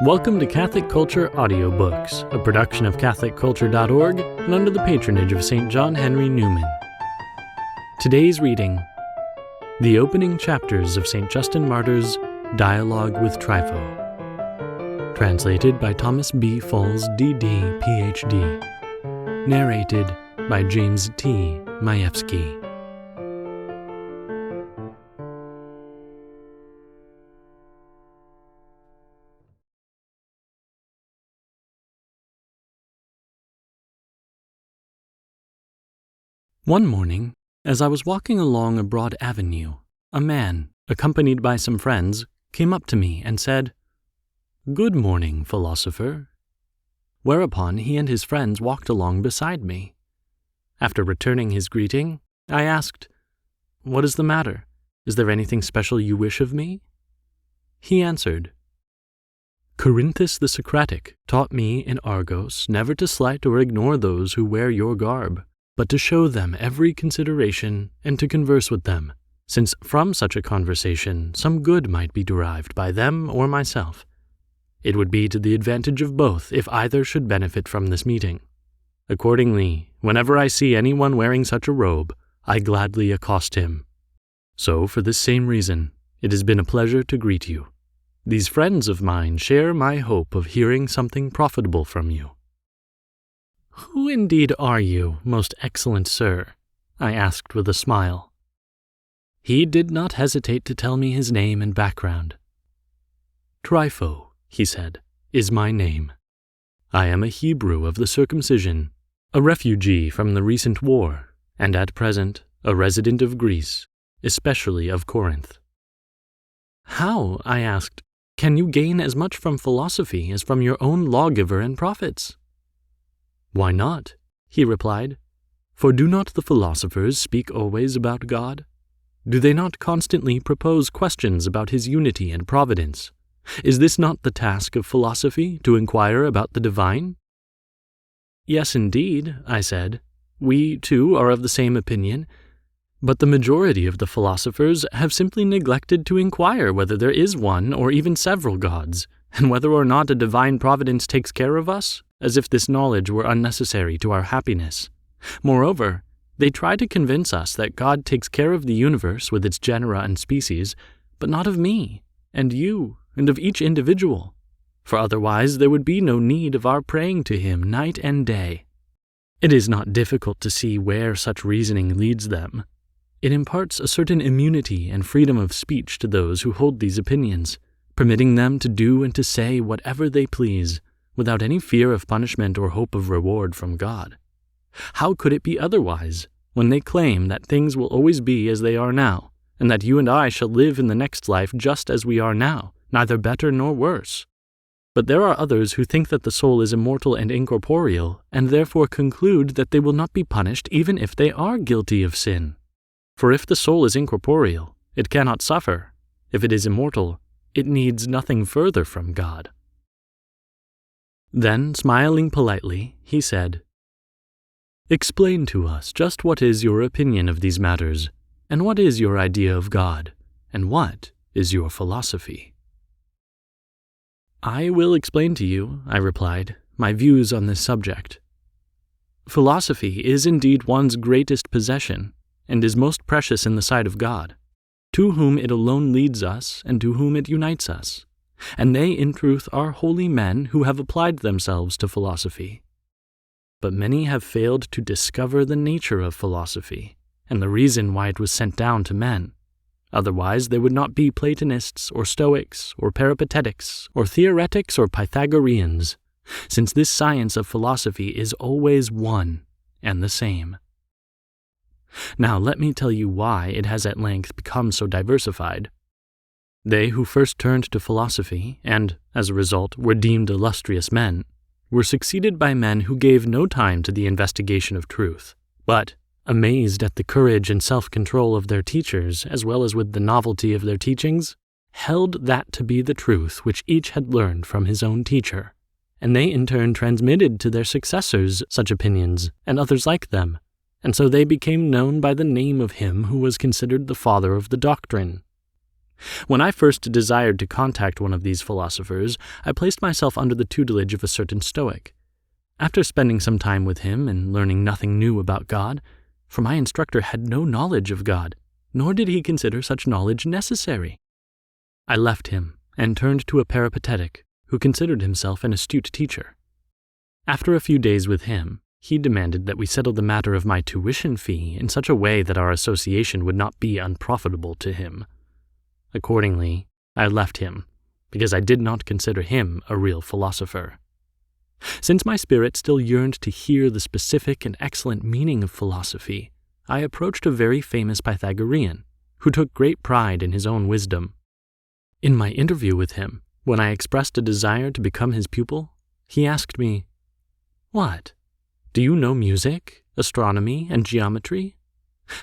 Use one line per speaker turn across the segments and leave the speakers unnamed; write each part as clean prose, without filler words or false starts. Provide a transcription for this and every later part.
Welcome to Catholic Culture Audiobooks, a production of CatholicCulture.org and under the patronage of St. John Henry Newman. Today's reading, the opening chapters of St. Justin Martyr's Dialogue with Trypho, translated by Thomas B. Falls, D.D., Ph.D., narrated by James T. Majewski. One morning, as I was walking along a broad avenue, a man, accompanied by some friends, came up to me and said, "Good morning, philosopher." Whereupon he and his friends walked along beside me. After returning his greeting, I asked, "What is the matter? Is there anything special you wish of me?" He answered, "Corinthus the Socratic taught me in Argos never to slight or ignore those who wear your garb, but to show them every consideration and to converse with them, since from such a conversation some good might be derived by them or myself. It would be to the advantage of both if either should benefit from this meeting. Accordingly, whenever I see anyone wearing such a robe, I gladly accost him. So, for this same reason, it has been a pleasure to greet you. These friends of mine share my hope of hearing something profitable from you." "Who indeed are you, most excellent sir?" I asked with a smile. He did not hesitate to tell me his name and background. "Trypho," he said, "is my name. I am a Hebrew of the circumcision, a refugee from the recent war, and at present a resident of Greece, especially of Corinth." "How," I asked, "can you gain as much from philosophy as from your own lawgiver and prophets?" "Why not?" he replied. "For do not the philosophers speak always about God? Do they not constantly propose questions about his unity and providence? Is this not the task of philosophy, to inquire about the divine?" "Yes, indeed," I said. "We, too, are of the same opinion. But the majority of the philosophers have simply neglected to inquire whether there is one or even several gods, and whether or not a divine providence takes care of us, as if this knowledge were unnecessary to our happiness. Moreover, they try to convince us that God takes care of the universe with its genera and species, but not of me, and you, and of each individual, for otherwise there would be no need of our praying to him night and day. It is not difficult to see where such reasoning leads them. It imparts a certain immunity and freedom of speech to those who hold these opinions, permitting them to do and to say whatever they please, without any fear of punishment or hope of reward from God. How could it be otherwise, when they claim that things will always be as they are now, and that you and I shall live in the next life just as we are now, neither better nor worse? But there are others who think that the soul is immortal and incorporeal, and therefore conclude that they will not be punished even if they are guilty of sin. For if the soul is incorporeal, it cannot suffer. If it is immortal, it needs nothing further from God." Then, smiling politely, he said, "Explain to us just what is your opinion of these matters, and what is your idea of God, and what is your philosophy?" "I will explain to you," I replied, "my views on this subject. Philosophy is indeed one's greatest possession, and is most precious in the sight of God, to whom it alone leads us and to whom it unites us. And they, in truth, are holy men who have applied themselves to philosophy. But many have failed to discover the nature of philosophy, and the reason why it was sent down to men. Otherwise there would not be Platonists, or Stoics, or Peripatetics, or Theoretics, or Pythagoreans, since this science of philosophy is always one and the same. Now let me tell you why it has at length become so diversified. They who first turned to philosophy, and, as a result, were deemed illustrious men, were succeeded by men who gave no time to the investigation of truth, but, amazed at the courage and self-control of their teachers, as well as with the novelty of their teachings, held that to be the truth which each had learned from his own teacher, and they in turn transmitted to their successors such opinions, and others like them, and so they became known by the name of him who was considered the father of the doctrine. When I first desired to contact one of these philosophers, I placed myself under the tutelage of a certain Stoic. After spending some time with him and learning nothing new about God, for my instructor had no knowledge of God, nor did he consider such knowledge necessary, I left him and turned to a peripatetic who considered himself an astute teacher. After a few days with him, he demanded that we settle the matter of my tuition fee in such a way that our association would not be unprofitable to him. Accordingly, I left him, because I did not consider him a real philosopher. Since my spirit still yearned to hear the specific and excellent meaning of philosophy, I approached a very famous Pythagorean, who took great pride in his own wisdom. In my interview with him, when I expressed a desire to become his pupil, he asked me, "What? Do you know music, astronomy, and geometry?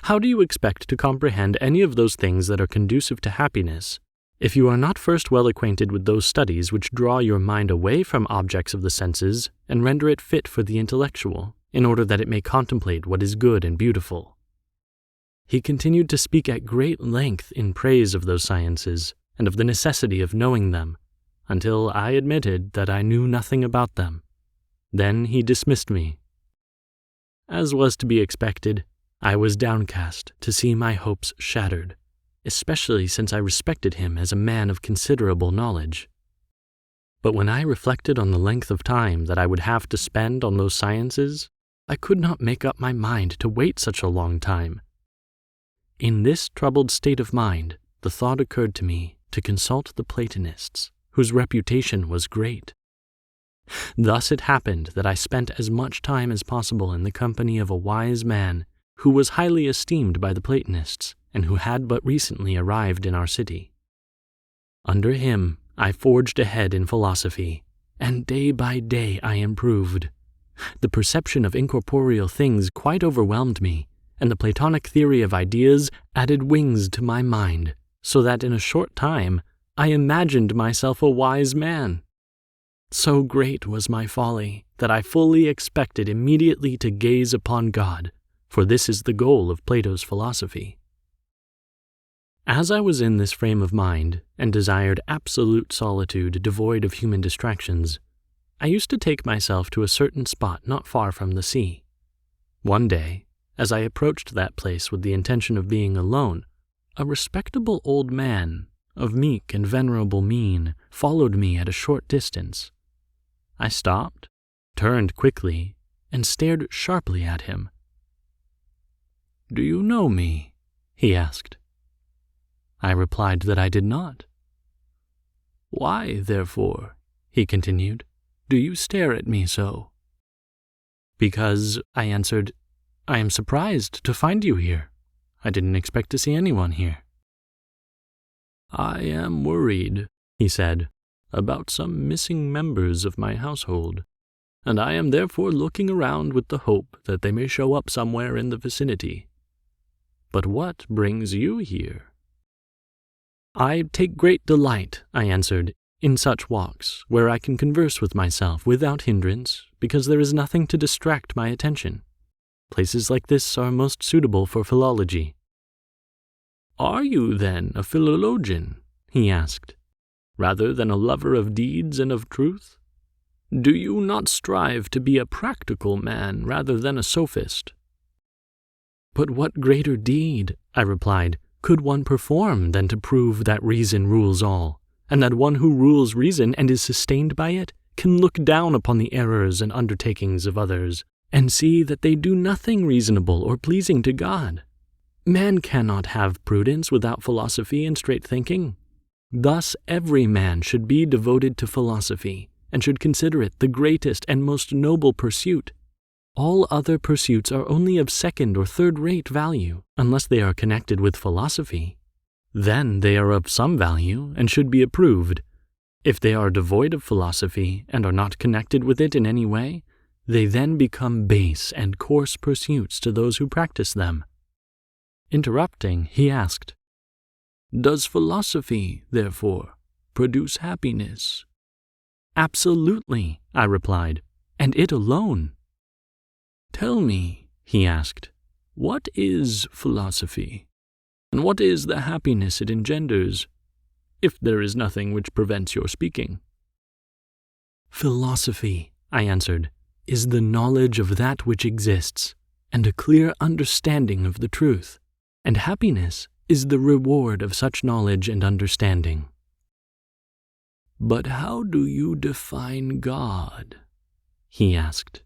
How do you expect to comprehend any of those things that are conducive to happiness if you are not first well acquainted with those studies which draw your mind away from objects of the senses and render it fit for the intellectual, in order that it may contemplate what is good and beautiful?" He continued to speak at great length in praise of those sciences and of the necessity of knowing them, until I admitted that I knew nothing about them. Then he dismissed me. As was to be expected, I was downcast to see my hopes shattered, especially since I respected him as a man of considerable knowledge. But when I reflected on the length of time that I would have to spend on those sciences, I could not make up my mind to wait such a long time. In this troubled state of mind, the thought occurred to me to consult the Platonists, whose reputation was great. Thus it happened that I spent as much time as possible in the company of a wise man who was highly esteemed by the Platonists and who had but recently arrived in our city. Under him, I forged ahead in philosophy, and day by day I improved. The perception of incorporeal things quite overwhelmed me, and the Platonic theory of ideas added wings to my mind, so that in a short time I imagined myself a wise man. So great was my folly that I fully expected immediately to gaze upon God, for this is the goal of Plato's philosophy. As I was in this frame of mind and desired absolute solitude devoid of human distractions, I used to take myself to a certain spot not far from the sea. One day, as I approached that place with the intention of being alone, a respectable old man, of meek and venerable mien, followed me at a short distance. I stopped, turned quickly, and stared sharply at him. "Do you know me?" he asked. I replied that I did not. "Why, therefore," he continued, "do you stare at me so?" "Because," I answered, "I am surprised to find you here. I didn't expect to see anyone here." "I am worried," he said, "about some missing members of my household, and I am therefore looking around with the hope that they may show up somewhere in the vicinity. But what brings you here?" "I take great delight," I answered, "in such walks, where I can converse with myself without hindrance, because there is nothing to distract my attention. Places like this are most suitable for philology." "Are you, then, a philologian?" he asked, "rather than a lover of deeds and of truth? Do you not strive to be a practical man rather than a sophist?" "But what greater deed," I replied, "could one perform than to prove that reason rules all, and that one who rules reason and is sustained by it can look down upon the errors and undertakings of others, and see that they do nothing reasonable or pleasing to God? Man cannot have prudence without philosophy and straight thinking. Thus every man should be devoted to philosophy, and should consider it the greatest and most noble pursuit. All other pursuits are only of second or third-rate value, unless they are connected with philosophy. Then they are of some value, and should be approved. If they are devoid of philosophy, and are not connected with it in any way, they then become base and coarse pursuits to those who practice them." Interrupting, he asked, "Does philosophy, therefore, produce happiness?" "Absolutely," I replied, "and it alone." "Tell me," he asked, "what is philosophy, and what is the happiness it engenders, if there is nothing which prevents your speaking." "Philosophy," I answered, "is the knowledge of that which exists, and a clear understanding of the truth, and happiness is the reward of such knowledge and understanding." "But how do you define God?" he asked.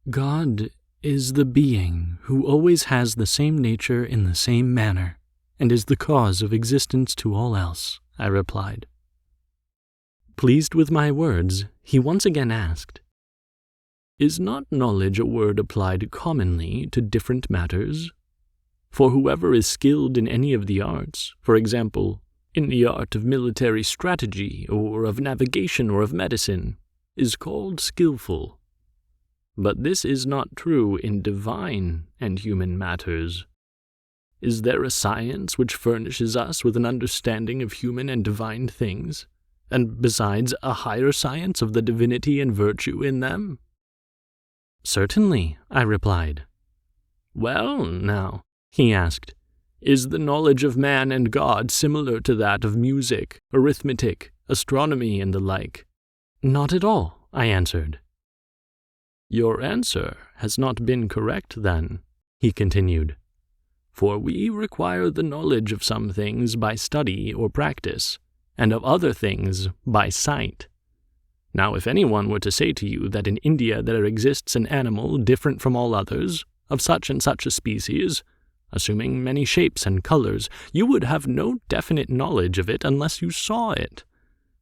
"God is the being who always has the same nature in the same manner, and is the cause of existence to all else," I replied. Pleased with my words, he once again asked, "Is not knowledge a word applied commonly to different matters? For whoever is skilled in any of the arts, for example, in the art of military strategy, or of navigation, or of medicine, is called skillful. But this is not true in divine and human matters. Is there a science which furnishes us with an understanding of human and divine things, and besides a higher science of the divinity and virtue in them?" "Certainly," I replied. "Well, now," he asked, "is the knowledge of man and God similar to that of music, arithmetic, astronomy, and the like?" "Not at all," I answered. "Your answer has not been correct then," he continued, "for we require the knowledge of some things by study or practice, and of other things by sight. Now, if anyone were to say to you that in India there exists an animal different from all others, of such and such a species, assuming many shapes and colors, you would have no definite knowledge of it unless you saw it,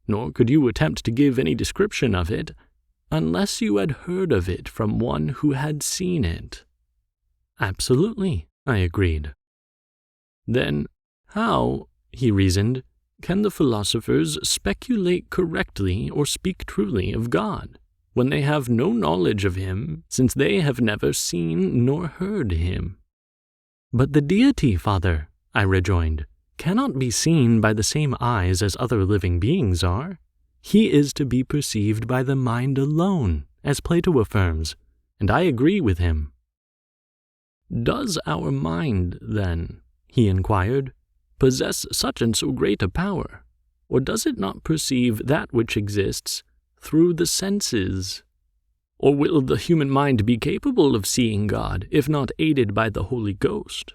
nor could you attempt to give any description of it unless you had heard of it from one who had seen it." "Absolutely," I agreed. "Then how," he reasoned, "can the philosophers speculate correctly or speak truly of God, when they have no knowledge of him, since they have never seen nor heard him?" "But the deity, Father," I rejoined, "cannot be seen by the same eyes as other living beings are. He is to be perceived by the mind alone, as Plato affirms, and I agree with him." "Does our mind, then," he inquired, "possess such and so great a power, or does it not perceive that which exists through the senses? Or will the human mind be capable of seeing God, if not aided by the Holy Ghost?"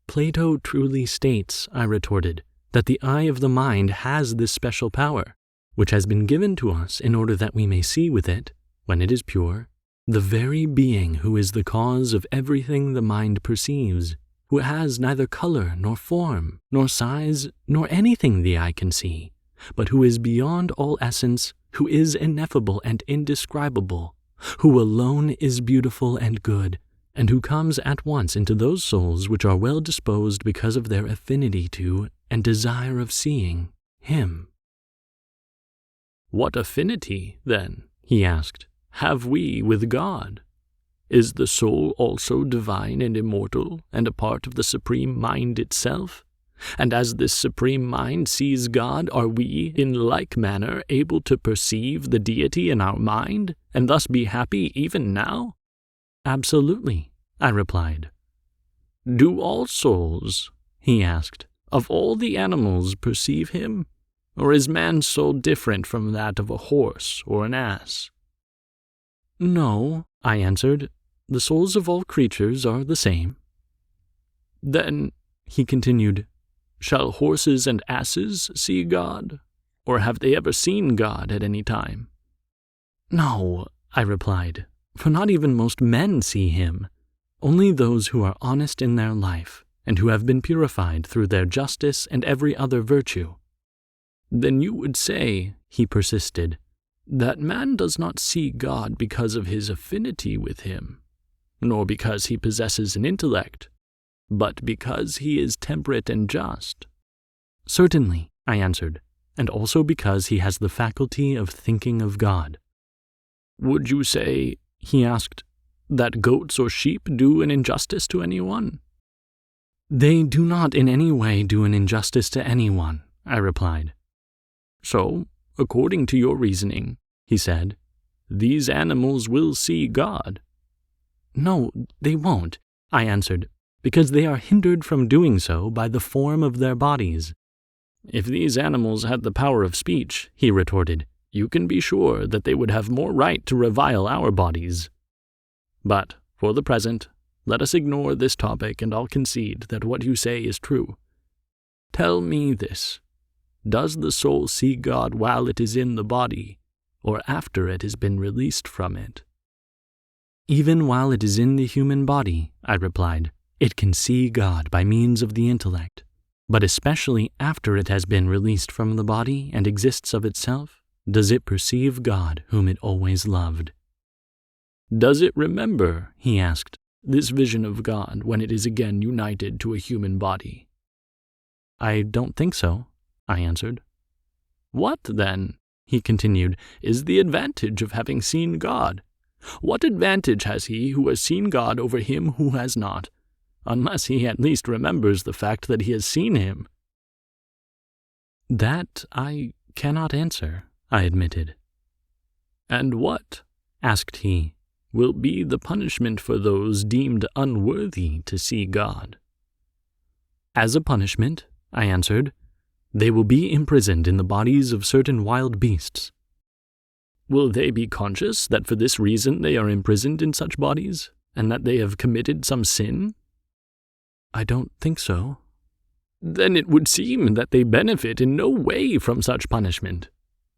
"Plato truly states," I retorted, "that the eye of the mind has this special power, which has been given to us in order that we may see with it, when it is pure, the very being who is the cause of everything the mind perceives, who has neither color, nor form, nor size, nor anything the eye can see, but who is beyond all essence, who is ineffable and indescribable, who alone is beautiful and good, and who comes at once into those souls which are well disposed because of their affinity to and desire of seeing him." "What affinity, then," he asked, "have we with God? Is the soul also divine and immortal, and a part of the Supreme Mind itself? And as this Supreme Mind sees God, are we, in like manner, able to perceive the deity in our mind, and thus be happy even now?" "Absolutely," I replied. "Do all souls," he asked, "of all the animals perceive him? Or is man's soul different from that of a horse or an ass?" "No," I answered, "the souls of all creatures are the same." "Then," he continued, "shall horses and asses see God? Or have they ever seen God at any time?" "No," I replied, "for not even most men see him. Only those who are honest in their life, and who have been purified through their justice and every other virtue." "Then you would say," he persisted, "that man does not see God because of his affinity with him, nor because he possesses an intellect, but because he is temperate and just?" "Certainly," I answered, "and also because he has the faculty of thinking of God." "Would you say," he asked, "that goats or sheep do an injustice to anyone?" "They do not in any way do an injustice to anyone," I replied. "So, according to your reasoning," he said, "these animals will see God?" "No, they won't," I answered, "because they are hindered from doing so by the form of their bodies." "If these animals had the power of speech," he retorted, "you can be sure that they would have more right to revile our bodies. But, for the present, let us ignore this topic and I'll concede that what you say is true. Tell me this. Does the soul see God while it is in the body, or after it has been released from it?" "Even while it is in the human body," I replied, "it can see God by means of the intellect, but especially after it has been released from the body and exists of itself, does it perceive God whom it always loved." "Does it remember," he asked, "this vision of God when it is again united to a human body?" "I don't think so," I answered. "What, then," he continued, "is the advantage of having seen God? What advantage has he who has seen God over him who has not, unless he at least remembers the fact that he has seen him?" "That I cannot answer," I admitted. "And what," asked he, "will be the punishment for those deemed unworthy to see God?" "As a punishment," I answered, "they will be imprisoned in the bodies of certain wild beasts." "Will they be conscious that for this reason they are imprisoned in such bodies, and that they have committed some sin?" "I don't think so." "Then it would seem that they benefit in no way from such punishment.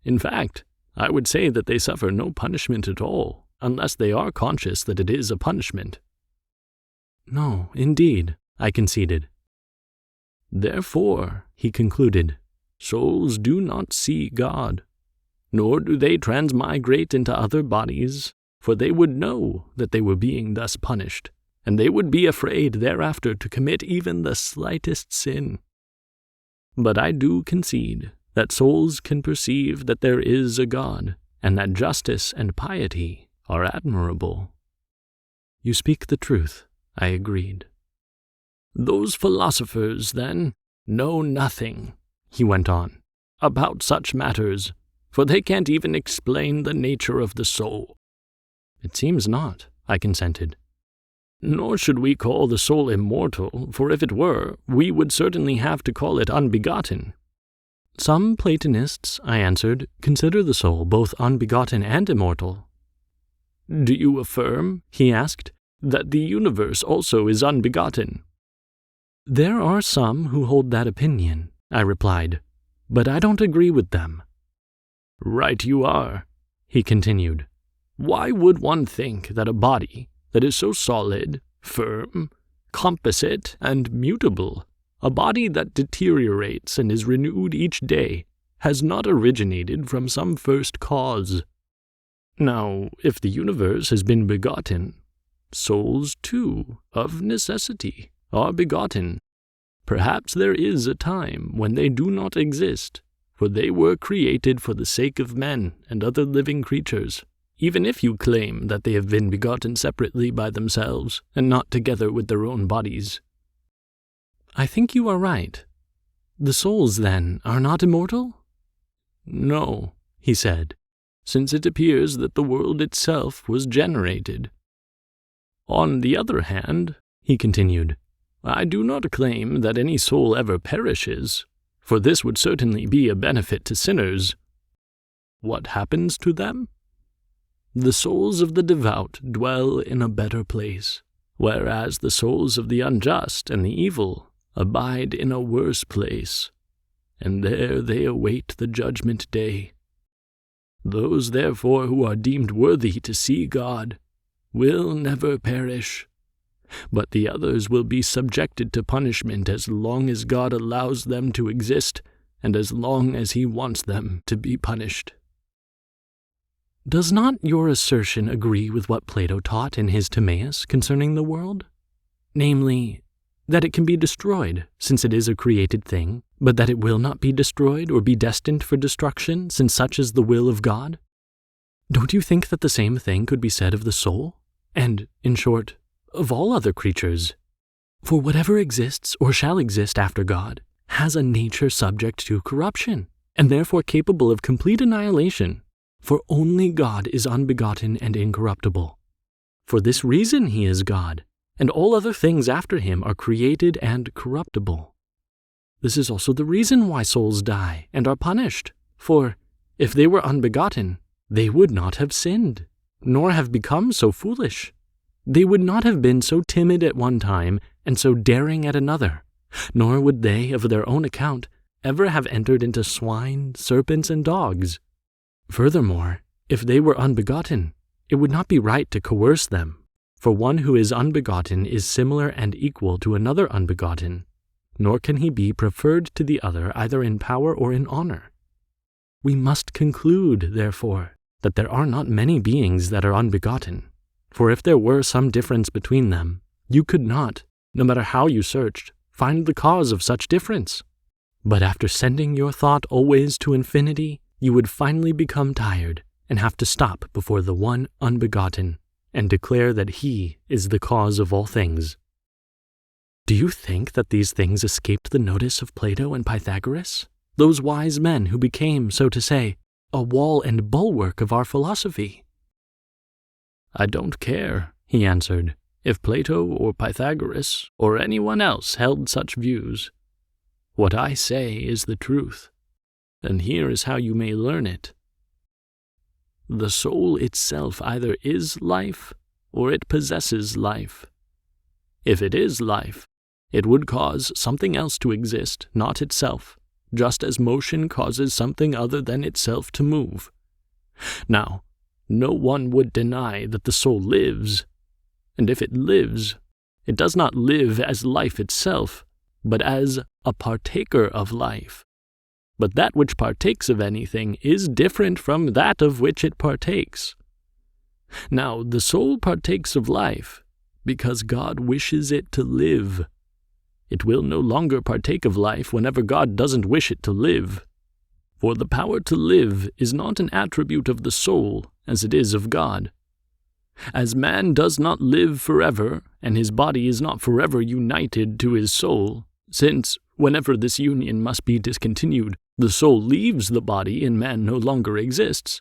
In fact, I would say that they suffer no punishment at all, unless they are conscious that it is a punishment." "No, indeed," I conceded. "Therefore," he concluded, "souls do not see God, nor do they transmigrate into other bodies, for they would know that they were being thus punished, and they would be afraid thereafter to commit even the slightest sin. But I do concede that souls can perceive that there is a God, and that justice and piety are admirable." "You speak the truth," I agreed. "Those philosophers, then, know nothing," he went on, "about such matters, for they can't even explain the nature of the soul." "It seems not," I consented. "Nor should we call the soul immortal, for if it were, we would certainly have to call it unbegotten." "Some Platonists," I answered, "consider the soul both unbegotten and immortal." "Do you affirm," he asked, "that the universe also is unbegotten?" "There are some who hold that opinion," I replied, "but I don't agree with them." "Right you are," he continued. "Why would one think that a body that is so solid, firm, composite, and mutable, a body that deteriorates and is renewed each day, has not originated from some first cause? Now, if the universe has been begotten, souls, too, of necessity, are begotten. Perhaps there is a time when they do not exist, for they were created for the sake of men and other living creatures, even if you claim that they have been begotten separately by themselves and not together with their own bodies." "I think you are right. The souls, then, are not immortal?" "No," he said, "since it appears that the world itself was generated. On the other hand," he continued, "I do not claim that any soul ever perishes, for this would certainly be a benefit to sinners. What happens to them? The souls of the devout dwell in a better place, whereas the souls of the unjust and the evil abide in a worse place, and there they await the judgment day. Those, therefore, who are deemed worthy to see God will never perish, but the others will be subjected to punishment as long as God allows them to exist and as long as He wants them to be punished." "Does not your assertion agree with what Plato taught in his Timaeus concerning the world? Namely, that it can be destroyed, since it is a created thing, but that it will not be destroyed or be destined for destruction, since such is the will of God? Don't you think that the same thing could be said of the soul, and, in short, of all other creatures? For whatever exists or shall exist after God has a nature subject to corruption, and therefore capable of complete annihilation, for only God is unbegotten and incorruptible. For this reason He is God, and all other things after Him are created and corruptible." This is also the reason why souls die and are punished. For if they were unbegotten, they would not have sinned, nor have become so foolish. They would not have been so timid at one time and so daring at another, nor would they, of their own account, ever have entered into swine, serpents, and dogs. Furthermore, if they were unbegotten, it would not be right to coerce them, for one who is unbegotten is similar and equal to another unbegotten, nor can he be preferred to the other either in power or in honor. We must conclude, therefore, that there are not many beings that are unbegotten, for if there were some difference between them, you could not, no matter how you searched, find the cause of such difference. But after sending your thought always to infinity, you would finally become tired and have to stop before the one unbegotten and declare that he is the cause of all things. Do you think that these things escaped the notice of Plato and Pythagoras, those wise men who became, so to say, a wall and bulwark of our philosophy? I don't care, he answered, if Plato or Pythagoras or anyone else held such views. What I say is the truth, and here is how you may learn it. The soul itself either is life or it possesses life. If it is life, it would cause something else to exist, not itself, just as motion causes something other than itself to move. Now, no one would deny that the soul lives, and if it lives, it does not live as life itself, but as a partaker of life. But that which partakes of anything is different from that of which it partakes. Now, the soul partakes of life because God wishes it to live. It will no longer partake of life whenever God doesn't wish it to live. For the power to live is not an attribute of the soul as it is of God. As man does not live forever, and his body is not forever united to his soul, since, whenever this union must be discontinued, the soul leaves the body and man no longer exists,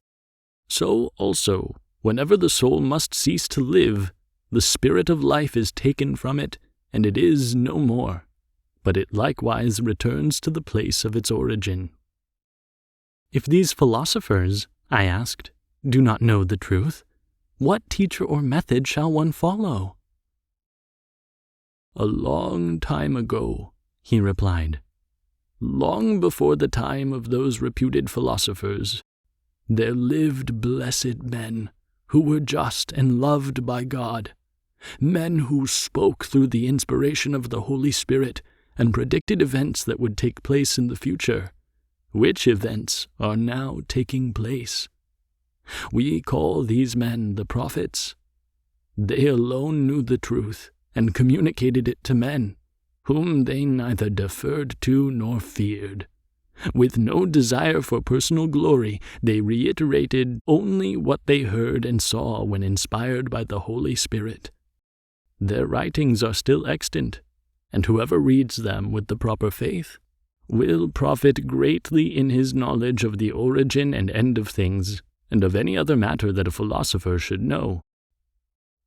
so also, whenever the soul must cease to live, the spirit of life is taken from it, and it is no more, but it likewise returns to the place of its origin. If these philosophers, I asked, do not know the truth, what teacher or method shall one follow? A long time ago, he replied, long before the time of those reputed philosophers, there lived blessed men who were just and loved by God, men who spoke through the inspiration of the Holy Spirit and predicted events that would take place in the future, which events are now taking place. We call these men the prophets. They alone knew the truth and communicated it to men, whom they neither deferred to nor feared. With no desire for personal glory, they reiterated only what they heard and saw when inspired by the Holy Spirit. Their writings are still extant, and whoever reads them with the proper faith will profit greatly in his knowledge of the origin and end of things, and of any other matter that a philosopher should know.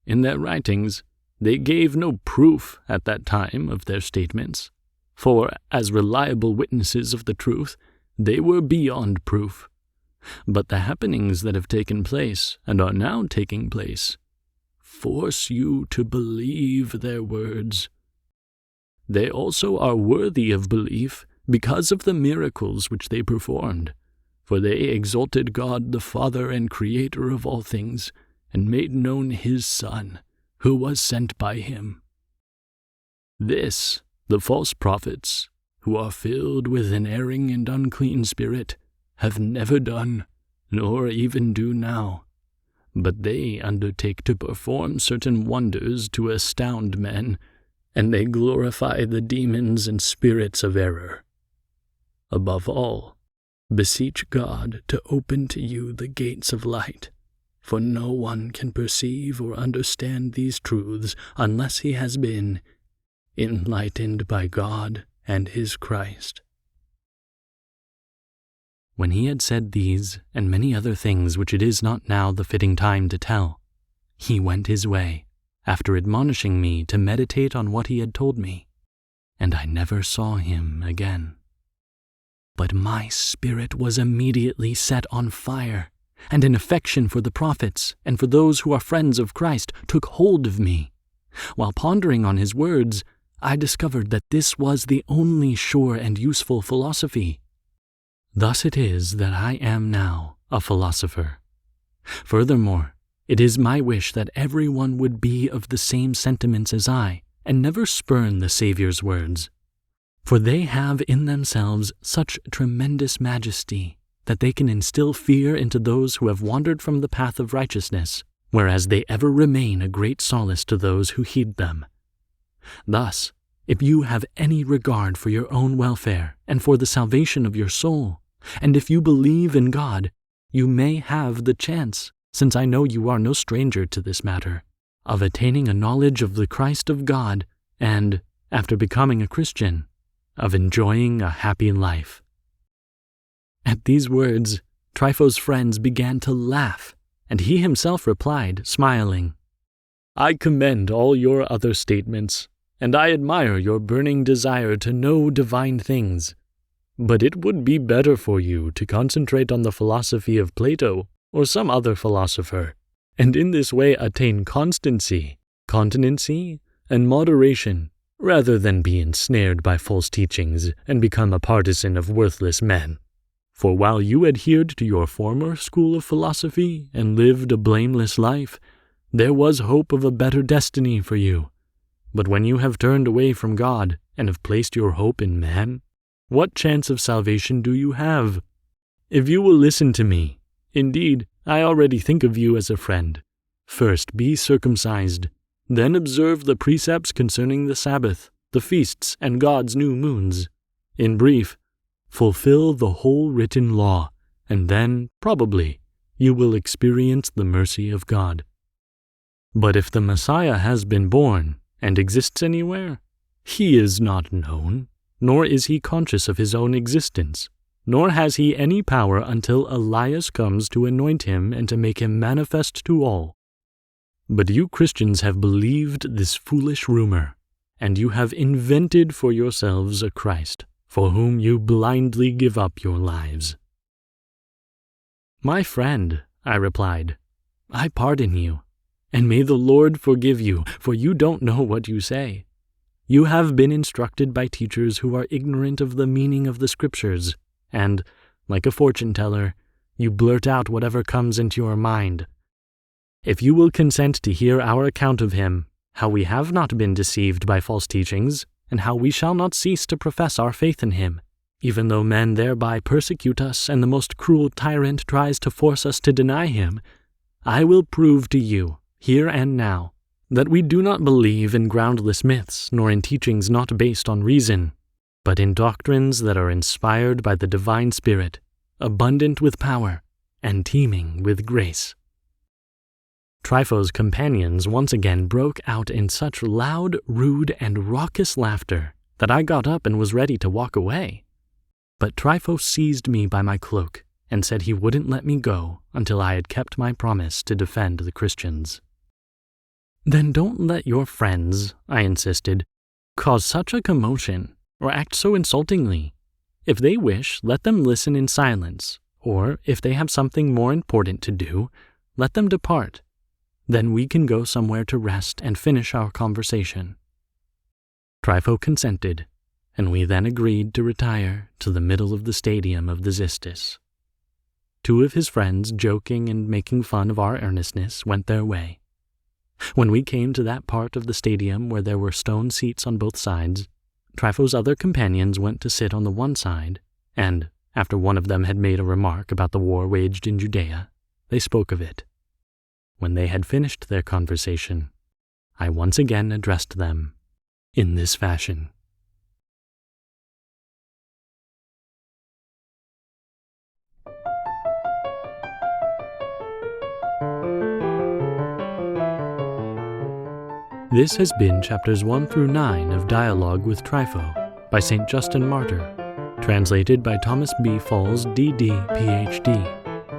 In their writings, they gave no proof at that time of their statements, for, as reliable witnesses of the truth, they were beyond proof. But the happenings that have taken place, and are now taking place, force you to believe their words. They also are worthy of belief because of the miracles which they performed, for they exalted God the Father and Creator of all things, and made known His Son, who was sent by Him. This the false prophets, who are filled with an erring and unclean spirit, have never done, nor even do now, but they undertake to perform certain wonders to astound men, and they glorify the demons and spirits of error. Above all, beseech God to open to you the gates of light, for no one can perceive or understand these truths unless he has been enlightened by God and His Christ. When he had said these and many other things which it is not now the fitting time to tell, he went his way, after admonishing me to meditate on what he had told me. and I never saw him again. But my spirit was immediately set on fire, and an affection for the prophets and for those who are friends of Christ took hold of me. While pondering on his words, I discovered that this was the only sure and useful philosophy. Thus it is that I am now a philosopher. Furthermore, it is my wish that everyone would be of the same sentiments as I, and never spurn the Savior's words. For they have in themselves such tremendous majesty that they can instill fear into those who have wandered from the path of righteousness, whereas they ever remain a great solace to those who heed them. Thus, if you have any regard for your own welfare and for the salvation of your soul, and if you believe in God, you may have the chance, since I know you are no stranger to this matter, of attaining a knowledge of the Christ of God and, after becoming a Christian, of enjoying a happy life." At these words, Trypho's friends began to laugh, and he himself replied, smiling, "I commend all your other statements, and I admire your burning desire to know divine things. But it would be better for you to concentrate on the philosophy of Plato or some other philosopher, and in this way attain constancy, continency, and moderation, rather than be ensnared by false teachings and become a partisan of worthless men. For while you adhered to your former school of philosophy and lived a blameless life, there was hope of a better destiny for you. But when you have turned away from God and have placed your hope in man, what chance of salvation do you have? If you will listen to me, indeed, I already think of you as a friend. First be circumcised, then observe the precepts concerning the Sabbath, the feasts, and God's new moons. In brief, fulfill the whole written law, and then, probably, you will experience the mercy of God. But if the Messiah has been born and exists anywhere, he is not known, nor is he conscious of his own existence, nor has he any power until Elias comes to anoint him and to make him manifest to all. But you Christians have believed this foolish rumor, and you have invented for yourselves a Christ, for whom you blindly give up your lives." "My friend," I replied, "I pardon you, and may the Lord forgive you, for you don't know what you say. You have been instructed by teachers who are ignorant of the meaning of the Scriptures, and, like a fortune-teller, you blurt out whatever comes into your mind. If you will consent to hear our account of him, how we have not been deceived by false teachings, and how we shall not cease to profess our faith in him, even though men thereby persecute us and the most cruel tyrant tries to force us to deny him, I will prove to you, here and now, that we do not believe in groundless myths nor in teachings not based on reason, but in doctrines that are inspired by the divine Spirit, abundant with power, and teeming with grace." Trypho's companions once again broke out in such loud, rude, and raucous laughter that I got up and was ready to walk away. But Trypho seized me by my cloak and said he wouldn't let me go until I had kept my promise to defend the Christians. "Then don't let your friends," I insisted, "cause such a commotion or act so insultingly. If they wish, let them listen in silence, or if they have something more important to do, let them depart. Then we can go somewhere to rest and finish our conversation." Trypho consented, and we then agreed to retire to the middle of the stadium of the Xystus. Two of his friends, joking and making fun of our earnestness, went their way. When we came to that part of the stadium where there were stone seats on both sides, Trypho's other companions went to sit on the one side, and, after one of them had made a remark about the war waged in Judea, they spoke of it. When they had finished their conversation, I once again addressed them in this fashion. This has been chapters 1 through 9 of Dialogue with Trypho by St. Justin Martyr, translated by Thomas B. Falls, D.D., Ph.D.,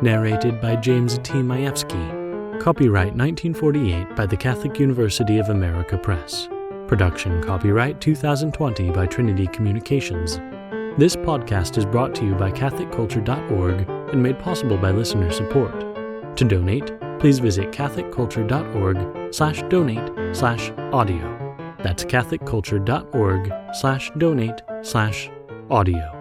narrated by James T. Majewski, copyright 1948 by the Catholic University of America Press, Production copyright 2020 by Trinity Communications. This podcast is brought to you by CatholicCulture.org and made possible by listener support. To donate, please visit CatholicCulture.org/donate/audio. That's CatholicCulture.org/donate/audio.